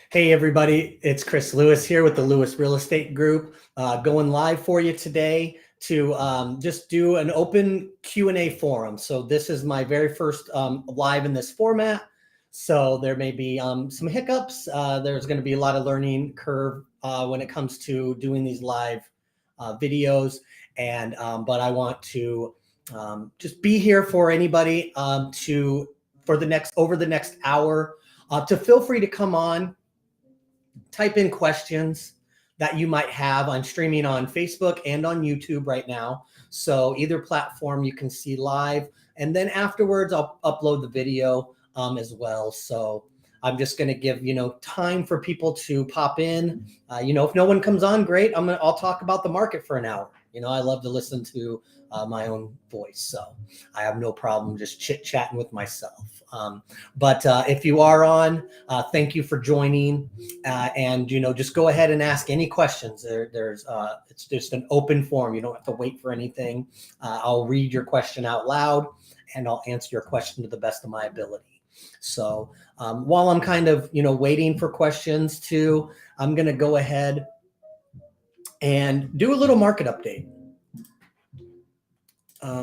Hey everybody, it's Chris Lewis here with the Lewis Real Estate Group, going live for you today to just do an open Q&A forum. So this is my very first live in this format. So there may be some hiccups. There's going to be a lot of learning curve when it comes to doing these live videos. But I want to just be here for anybody over the next hour to feel free to come on. Type in questions that you might have. I'm streaming on Facebook and on YouTube right now. So either platform you can see live. And then afterwards, I'll upload the video as well. So I'm just going to give, time for people to pop in. If no one comes on, great. I'll talk about the market for an hour. I love to listen to my own voice. So I have no problem just chit-chatting with myself. But if you are on, thank you for joining. And just go ahead and ask any questions. It's just an open forum. You don't have to wait for anything. I'll read your question out loud and I'll answer your question to the best of my ability. So while I'm kind of, waiting for questions too, I'm going to go ahead and do a little market update.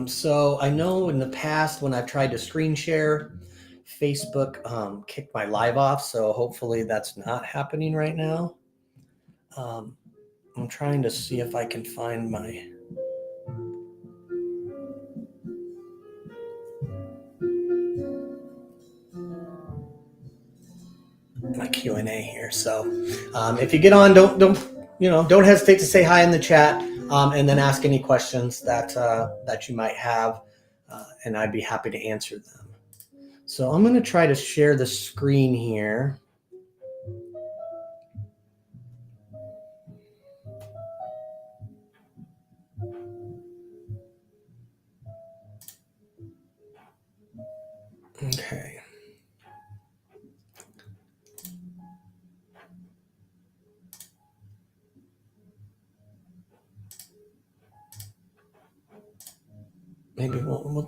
So I know in the past when I've tried to screen share, Facebook kicked my live off. So hopefully that's not happening right now. I'm trying to see if I can find my Q&A here. So if you get on, don't hesitate to say hi in the chat and then ask any questions that you might have, and I'd be happy to answer them. So I'm going to try to share the screen here. Okay.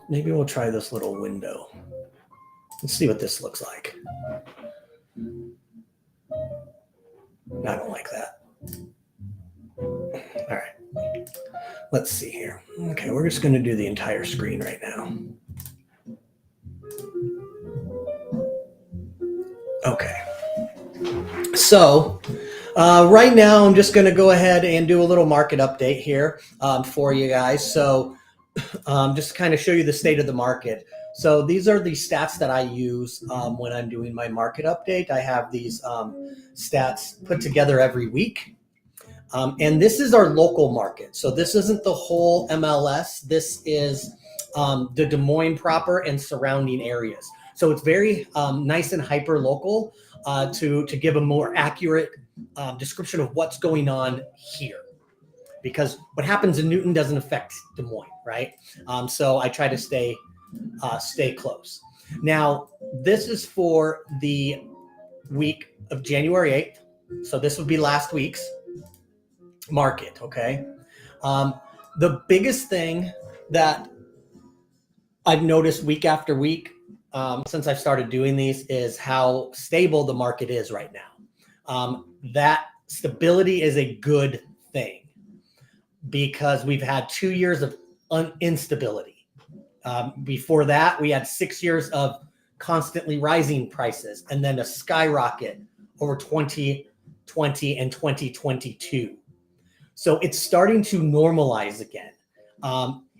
Maybe we'll try this little window. Let's see what this looks like. I don't like that. All right. Let's see here. Okay, we're just going to do the entire screen right now. Okay. So right now, I'm just going to go ahead and do a little market update here for you guys. So just to kind of show you the state of the market. So these are the stats that I use when I'm doing my market update. I have these stats put together every week. And this is our local market. So this isn't the whole MLS. This is the Des Moines proper and surrounding areas. So it's very nice and hyper local to give a more accurate description of what's going on here. Because what happens in Newton doesn't affect Des Moines, right? So I try to stay close. Now, this is for the week of January 8th. So this would be last week's market, okay? The biggest thing that I've noticed week after week since I've started doing these is how stable the market is right now. That stability is a good thing because we've had 2 years of instability. Before that, we had 6 years of constantly rising prices and then a skyrocket over 2020 and 2022. So it's starting to normalize again.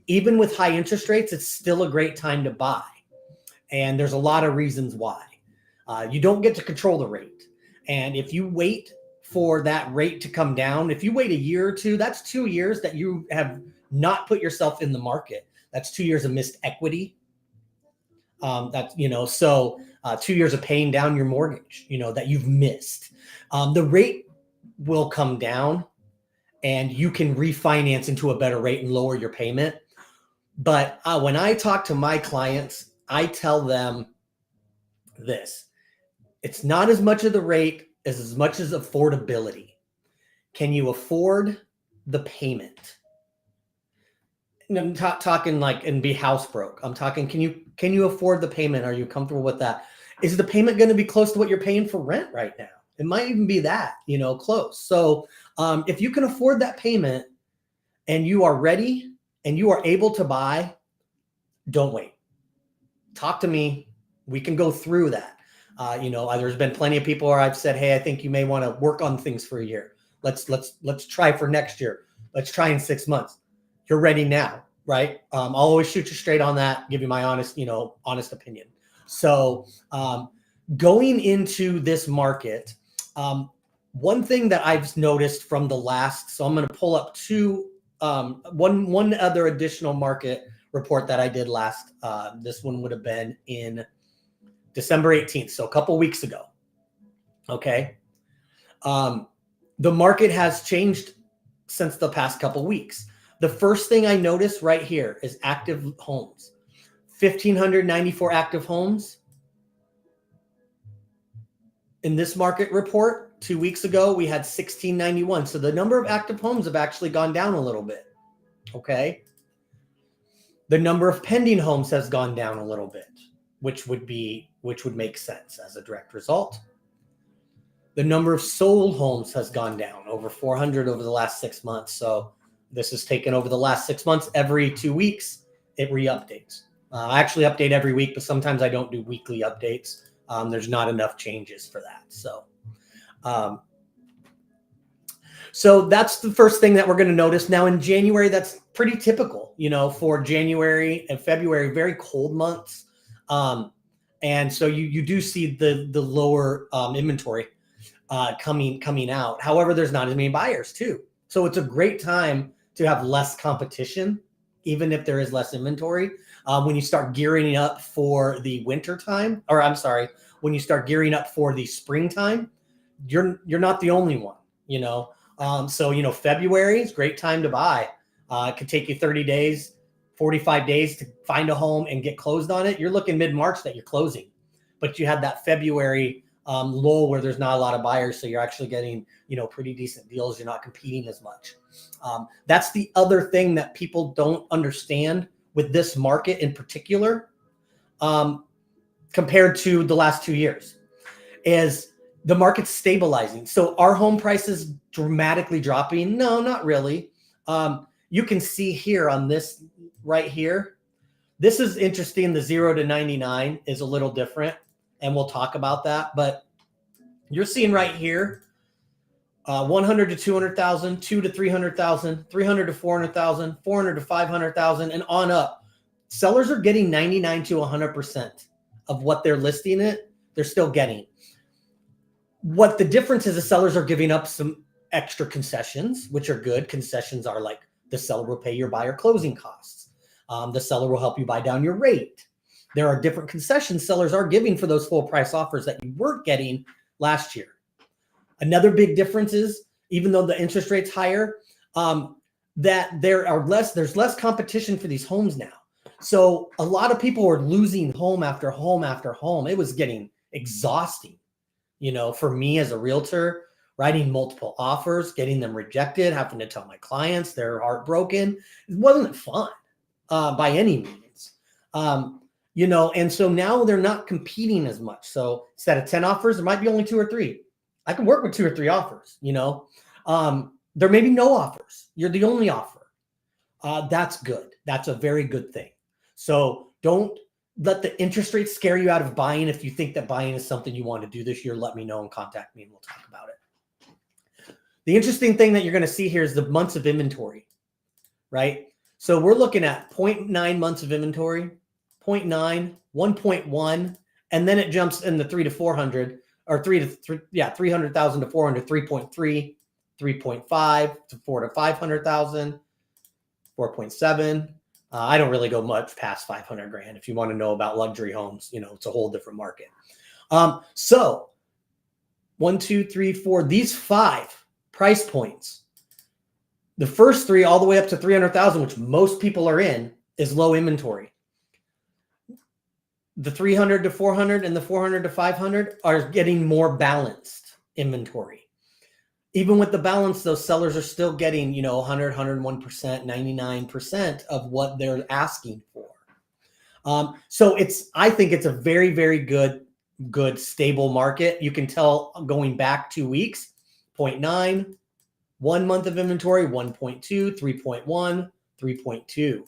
Even with high interest rates, it's still a great time to buy. And there's a lot of reasons why. You don't get to control the rate. And if you wait for that rate to come down, if you wait a year or two, that's 2 years that you have not put yourself in the market. That's 2 years of missed equity. So 2 years of paying down your mortgage, that you've missed. The rate will come down and you can refinance into a better rate and lower your payment. But when I talk to my clients, I tell them this. It's not as much of the rate as much as affordability. Can you afford the payment? And I'm talking like and be house broke. I'm talking, can you afford the payment? Are you comfortable with that? is the payment going to be close to what you're paying for rent right now? It might even be that, close. So if you can afford that payment and you are ready and you are able to buy, don't wait. Talk to me. We can go through that. There's been plenty of people where I've said, hey, I think you may want to work on things for a year. Let's try for next year. Let's try in 6 months. You're ready now, right? I'll always shoot you straight on that, give you my honest opinion. So going into this market, one thing that I've noticed from the last, so I'm going to pull up one other additional market report that I did last. This one would have been in December 18th, so a couple weeks ago. Okay. The market has changed since the past couple weeks. The first thing I noticed right here is active homes. 1,594 active homes. In this market report 2 weeks ago, we had 1,691. So the number of active homes have actually gone down a little bit. Okay. The number of pending homes has gone down a little bit, which would make sense as a direct result. The number of sold homes has gone down over 400 over the last 6 months. So this has taken over the last 6 months. Every 2 weeks, it re-updates. I actually update every week, but sometimes I don't do weekly updates. There's not enough changes for that. So that's the first thing that we're going to notice. Now in January, that's pretty typical, for January and February, very cold months. And so you do see the lower inventory coming out. However, there's not as many buyers too. So it's a great time to have less competition, even if there is less inventory. When you start gearing up for the winter time, when you start gearing up for the springtime, you're not the only one, So, February is a great time to buy. It could take you 30 days, 45 days to find a home and get closed on it. You're looking mid-March that you're closing, but you had that February lull where there's not a lot of buyers. So you're actually getting, pretty decent deals. You're not competing as much. That's the other thing that people don't understand with this market in particular, compared to the last 2 years, is the market's stabilizing. So are home prices dramatically dropping? No, not really. You can see here on this right here, this is interesting. The 0 to 99 is a little different, and we'll talk about that. But you're seeing right here, 100 to 200,000, 2 to 300,000, 300 to 400,000, 400 to 500,000, and on up. Sellers are getting 99 to 100% of what they're listing it. They're still getting. What the difference is, the sellers are giving up some extra concessions, which are good. Concessions are like the seller will pay your buyer closing costs. The seller will help you buy down your rate. There are different concessions sellers are giving for those full price offers that you weren't getting last year. Another big difference is, even though the interest rate's higher, that there's less competition for these homes now. So a lot of people were losing home after home after home. It was getting exhausting, for me as a realtor, writing multiple offers, getting them rejected, having to tell my clients they're heartbroken. It wasn't fun by any means. And so now they're not competing as much. So instead of 10 offers, there might be only 2 or 3. I can work with 2 or 3 offers, there may be no offers. You're the only offer. That's good. That's a very good thing. So don't let the interest rate scare you out of buying. If you think that buying is something you want to do this year, let me know and contact me and we'll talk about it. The interesting thing that you're going to see here is the months of inventory, right? So we're looking at 0.9 months of inventory, 0.9, 1.1, and then it jumps in the 3 to 400 or 300,000 to 400, 3.3, 3.5 to 4 to 500,000, 4.7. I don't really go much past 500 grand. If you want to know about luxury homes, it's a whole different market. So 1, 2, 3, 4, these 5 price points, the first 3 all the way up to 300,000, which most people are in, is low inventory. The 300 to 400 and the 400 to 500 are getting more balanced inventory. Even with the balance, those sellers are still getting, 100, 101%, 99% of what they're asking for. So I think it's a very, very good good, stable market. You can tell going back 2 weeks, 0.9, 1 month of inventory, 1.2, 3.1, 3.2.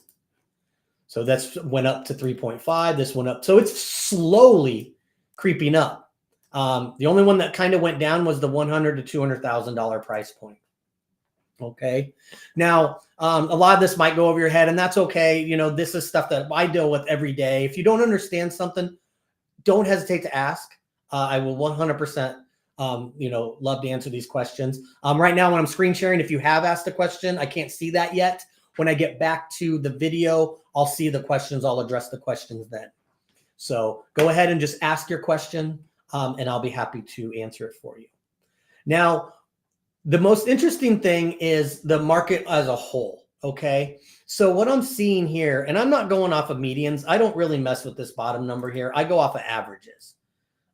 So that's went up to 3.5. This went up. So it's slowly creeping up. The only one that kind of went down was the $100,000 to $200,000 price point. Okay. Now, a lot of this might go over your head, and that's okay. You know, this is stuff that I deal with every day. If you don't understand something, don't hesitate to ask. I will 100%, love to answer these questions. Right now, when I'm screen sharing, if you have asked a question, I can't see that yet. When I get back to the video, I'll see the questions. I'll address the questions then. So go ahead and just ask your question, and I'll be happy to answer it for you. Now, the most interesting thing is the market as a whole, okay? So what I'm seeing here, and I'm not going off of medians. I don't really mess with this bottom number here. I go off of averages.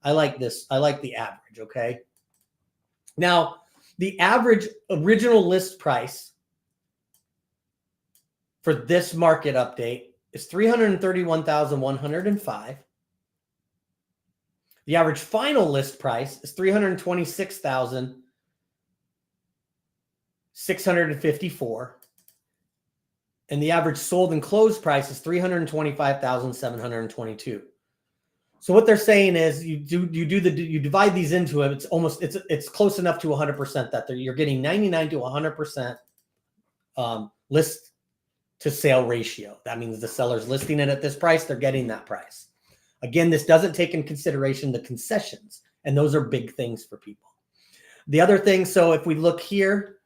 I like this. I like the average, okay? Now, the average original list price for this market update is $331,105. The average final list price is $326,654. And the average sold and closed price is $325,722. So what they're saying is you divide these into it. It's close enough to 100% that you're getting 99 to 100% list to sale ratio. That means the seller's listing it at this price, they're getting that price. Again, this doesn't take in consideration the concessions, and those are big things for people. The other thing, so if we look here,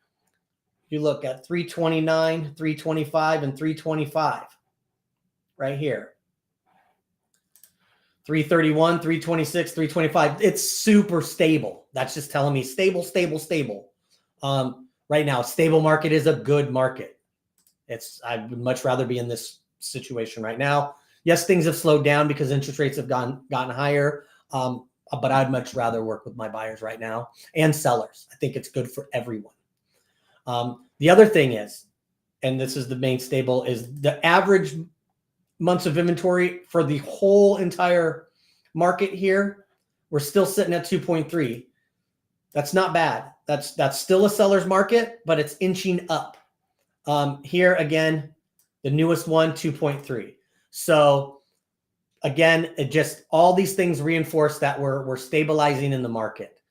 you look at 329, 325, and 325 right here. 331, 326, 325. It's super stable. That's just telling me stable, stable, stable. Right now, stable market is a good market. I would much rather be in this situation right now. Yes, things have slowed down because interest rates have gotten higher, but I'd much rather work with my buyers right now and sellers. I think it's good for everyone. The other thing is, and this is the main stable, is the average months of inventory for the whole entire market here. We're still sitting at 2.3. That's not bad. That's still a seller's market, but it's inching up. Here again, the newest one, 2.3. So again, it just all these things reinforce that we're stabilizing in the market.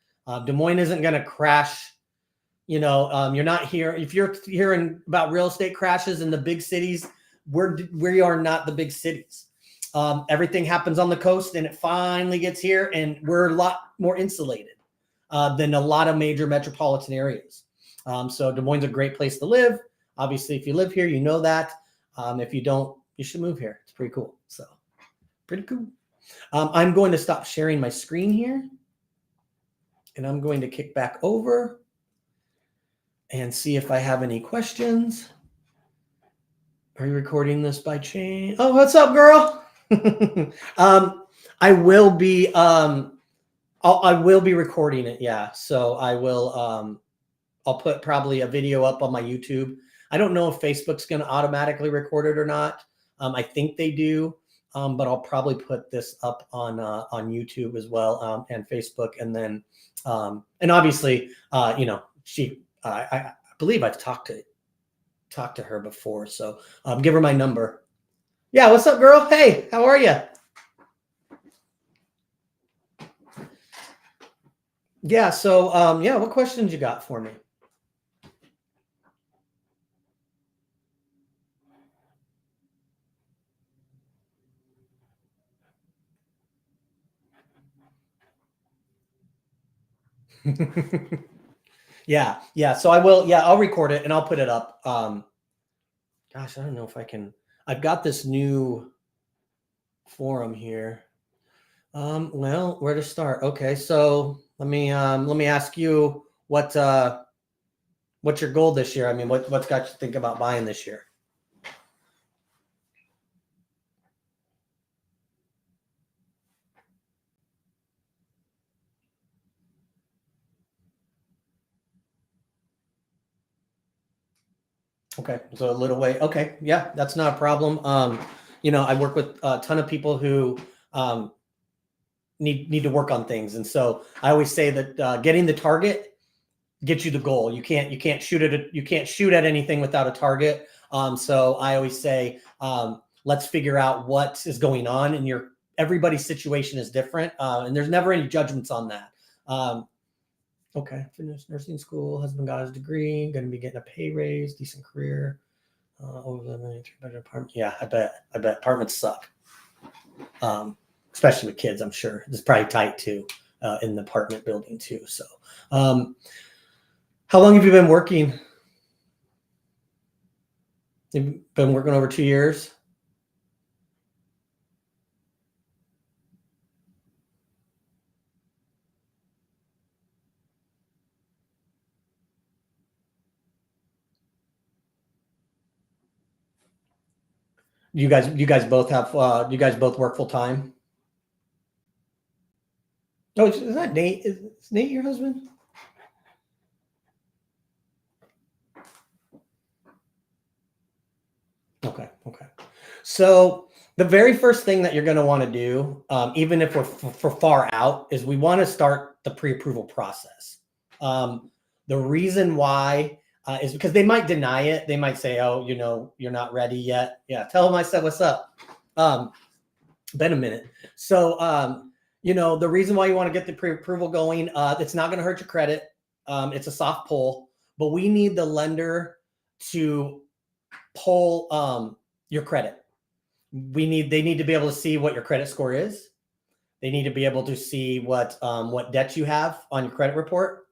Des Moines isn't going to crash. You're not here. If you're hearing about real estate crashes in the big cities, we are not the big cities. Everything happens on the coast, and it finally gets here, and we're a lot more insulated than a lot of major metropolitan areas. So Des Moines is a great place to live. Obviously, if you live here, you know that. If you don't, you should move here. It's pretty cool. So pretty cool. I'm going to stop sharing my screen here, and I'm going to kick back over and see if I have any questions. Are you recording this by chance? Oh, what's up, girl? I will be recording it. Yeah. So I will, I'll put probably a video up on my YouTube. I don't know if Facebook's going to automatically record it or not. I think they do. But I'll probably put this up on YouTube as well, and Facebook. And then, and obviously, I believe I've talked to her before. So give her my number. Yeah. What's up, girl? Hey, how are you? Yeah. So, what questions you got for me? Yeah. So I will. Yeah, I'll record it and I'll put it up. Gosh, I don't know if I can. I've got this new forum here. Well, where to start? Okay, so let me ask you what's your goal this year? I mean, what's got you think about buying this year? Okay, so a little way. Okay, yeah, that's not a problem. I work with a ton of people who need to work on things. And so I always say that getting the target gets you the goal. You can't shoot at anything without a target. So I always say, let's figure out what is going on, and everybody's situation is different, and there's never any judgments on that. Okay, finished nursing school, husband got his degree, going to be getting a pay raise, decent career, over the three-bedroom apartment. Yeah, I bet apartments suck, especially with kids. I'm sure it's probably tight too in the apartment building too. So, how long have you been working? You've been working over 2 years. You guys both have, you guys both work full time? Oh, is that Nate? Is Nate your husband? Okay. So the very first thing that you're going to want to do, even if we're for far out, is we want to start the pre-approval process. The reason why is because they might deny it. They might say, "Oh, you're not ready yet." Yeah, tell them I said what's up. Been a minute. So, the reason why you want to get the pre-approval going, it's not going to hurt your credit. It's a soft pull, but we need the lender to pull your credit. They need to be able to see what your credit score is. They need to be able to see what debts you have on your credit report.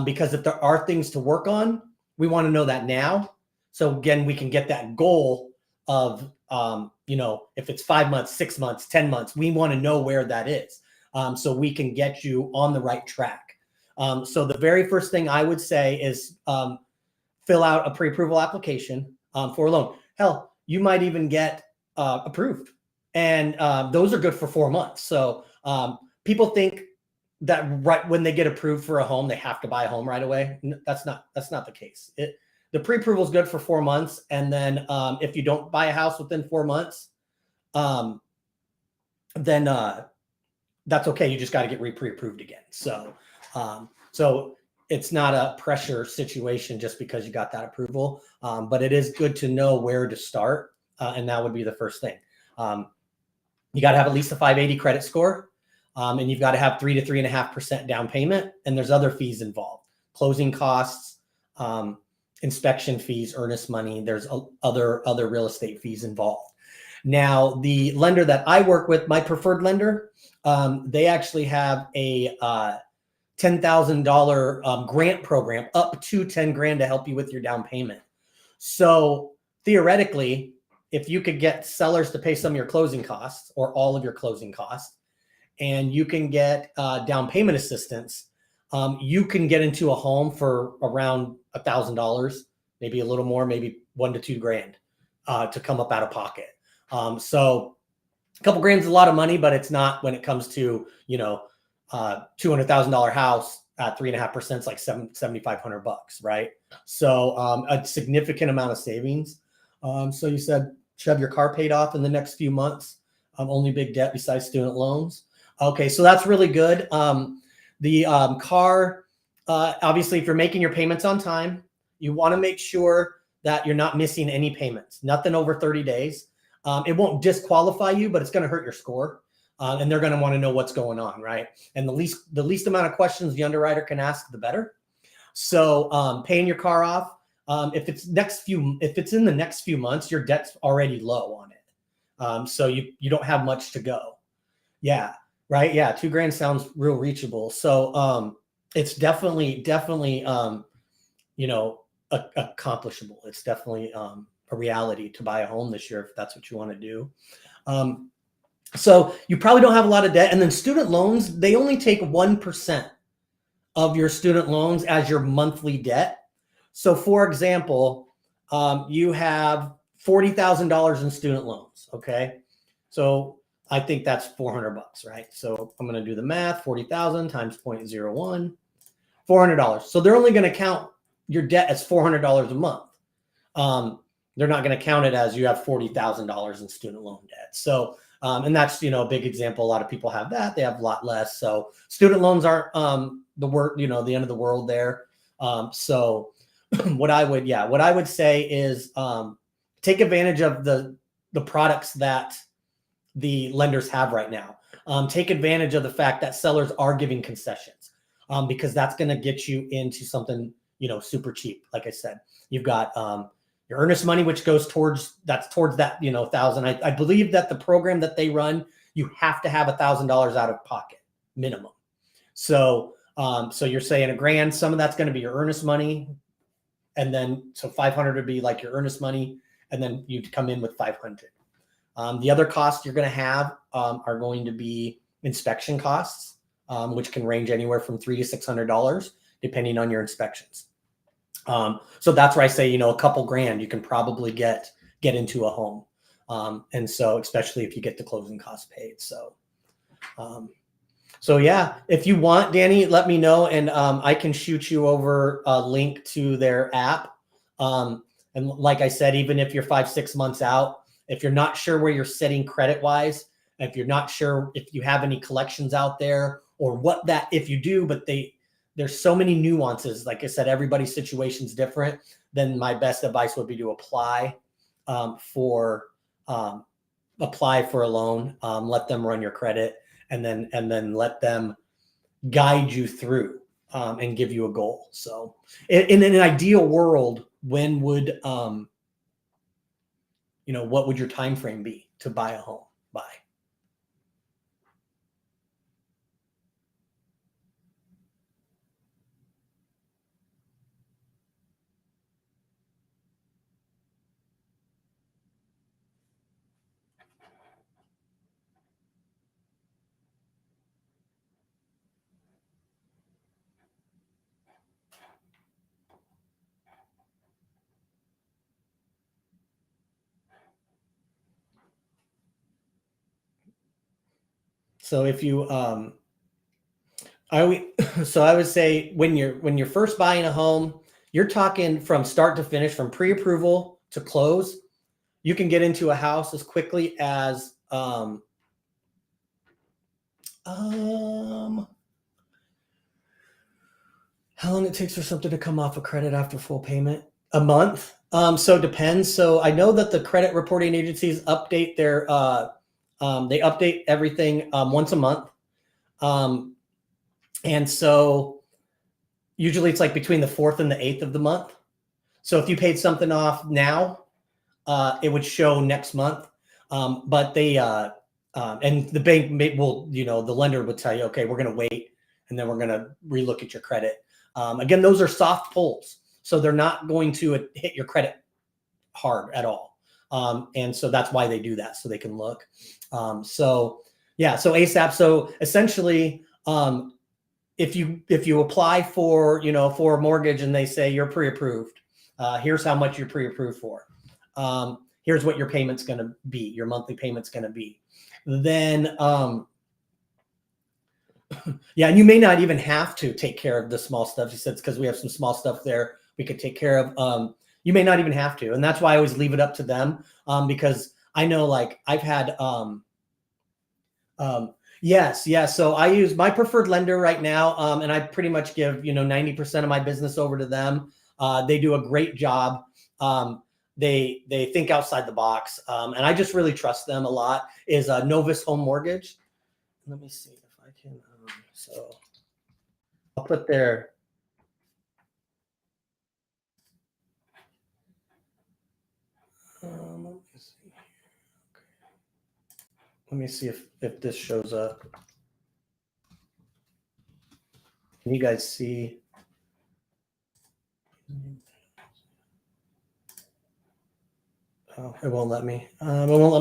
Because if there are things to work on, we want to know that now. So again, we can get that goal of, if it's 5 months, 6 months, 10 months, we want to know where that is. So we can get you on the right track. So the very first thing I would say is fill out a pre-approval application for a loan. Hell, you might even get approved. And those are good for 4 months. So people think that right when they get approved for a home, they have to buy a home right away. That's not the case. The pre-approval is good for 4 months. And then if you don't buy a house within 4 months, then that's okay. You just got to get pre-approved again. So it's not a pressure situation just because you got that approval, but it is good to know where to start. And that would be the first thing. You got to have at least a 580 credit score. And you've got to have 3 to 3.5% down payment. And there's other fees involved: closing costs, inspection fees, earnest money. There's other real estate fees involved. Now, the lender that I work with, my preferred lender, they actually have a $10,000 grant program, up to 10 grand, to help you with your down payment. So theoretically, if you could get sellers to pay some of your closing costs or all of your closing costs, and you can get down payment assistance, you can get into a home for around $1,000, maybe a little more, maybe 1 to 2 grand to come up out of pocket. So a couple grand is a lot of money, but it's not when it comes to, $200,000 house at 3.5%, it's like $7,500, right? So a significant amount of savings. So you said should have your car paid off in the next few months. Only big debt besides student loans. Okay, so that's really good. The car, obviously, if you're making your payments on time, you want to make sure that you're not missing any payments. Nothing over 30 days. It won't disqualify you, but it's going to hurt your score. And they're going to want to know what's going on, right? And the least amount of questions the underwriter can ask, the better. So paying your car off. If it's in the next few months, your debt's already low on it. So you don't have much to go. Yeah. Right. Yeah. 2 grand sounds real reachable. So it's definitely accomplishable. It's definitely a reality to buy a home this year if that's what you want to do. So you probably don't have a lot of debt. And then student loans, they only take 1% of your student loans as your monthly debt. So for example, you have $40,000 in student loans. Okay. So I think that's $400, right? So I'm going to do the math: 40,000 times 0.01, $400. So they're only going to count your debt as $400 a month. They're not going to count it as you have $40,000 in student loan debt. So And that's, a big example. A lot of people have that. They have a lot less. So student loans aren't the the end of the world there. So what I would say is take advantage of the products that the lenders have right now. Take advantage of the fact that sellers are giving concessions because that's going to get you into something, super cheap. Like I said, you've got your earnest money, which goes towards that, $1,000. I believe that the program that they run, you have to have $1,000 out of pocket minimum. So, so you're saying $1,000, some of that's going to be your earnest money. And then, so 500 would be like your earnest money. And then you'd come in with 500. The other costs you're going to have are going to be inspection costs, which can range anywhere from $300 to $600, depending on your inspections. So that's where I say, a couple grand, you can probably get into a home. And so, especially if you get the closing costs paid. So, so yeah, if you want, Danny, let me know. And I can shoot you over a link to their app. And like I said, even if you're 5-6 months out, if you're not sure where you're sitting credit wise, if you're not sure if you have any collections out there or what that, if you do, but there's so many nuances. Like I said, everybody's situation is different. Then my best advice would be to apply for a loan. Let them run your credit, and then let them guide you through and give you a goal. So, in an ideal world, when would what would your time frame be to buy a home by? So if you I would say when you're first buying a home, you're talking from start to finish, from pre-approval to close. You can get into a house as quickly as how long it takes for something to come off of credit after full payment? A month. So it depends. So I know that the credit reporting agencies update their they update everything once a month. And so usually it's like between the 4th and the 8th of the month. So if you paid something off now, it would show next month. But they and the bank will, the lender would tell you, okay, we're going to wait, and then we're going to relook at your credit. Again, those are soft pulls, so they're not going to hit your credit hard at all. And so that's why they do that, so they can look. So yeah, so ASAP. So essentially, if you apply for for a mortgage and they say you're pre-approved, here's how much you're pre-approved for. Here's what your payment's going to be. Your monthly payment's going to be. Then yeah, and you may not even have to take care of the small stuff. You said it's because we have some small stuff there we could take care of. You may not even have to, and that's why I always leave it up to them, because I know, like, I've had yes. So I use my preferred lender right now, and I pretty much give 90% of my business over to them. They do a great job. They think outside the box, and I just really trust them a lot. Is Novus Home Mortgage. Let me see if I can. So I'll put their. Let me see if this shows up. Can you guys see? Oh, it won't let me. It won't let me.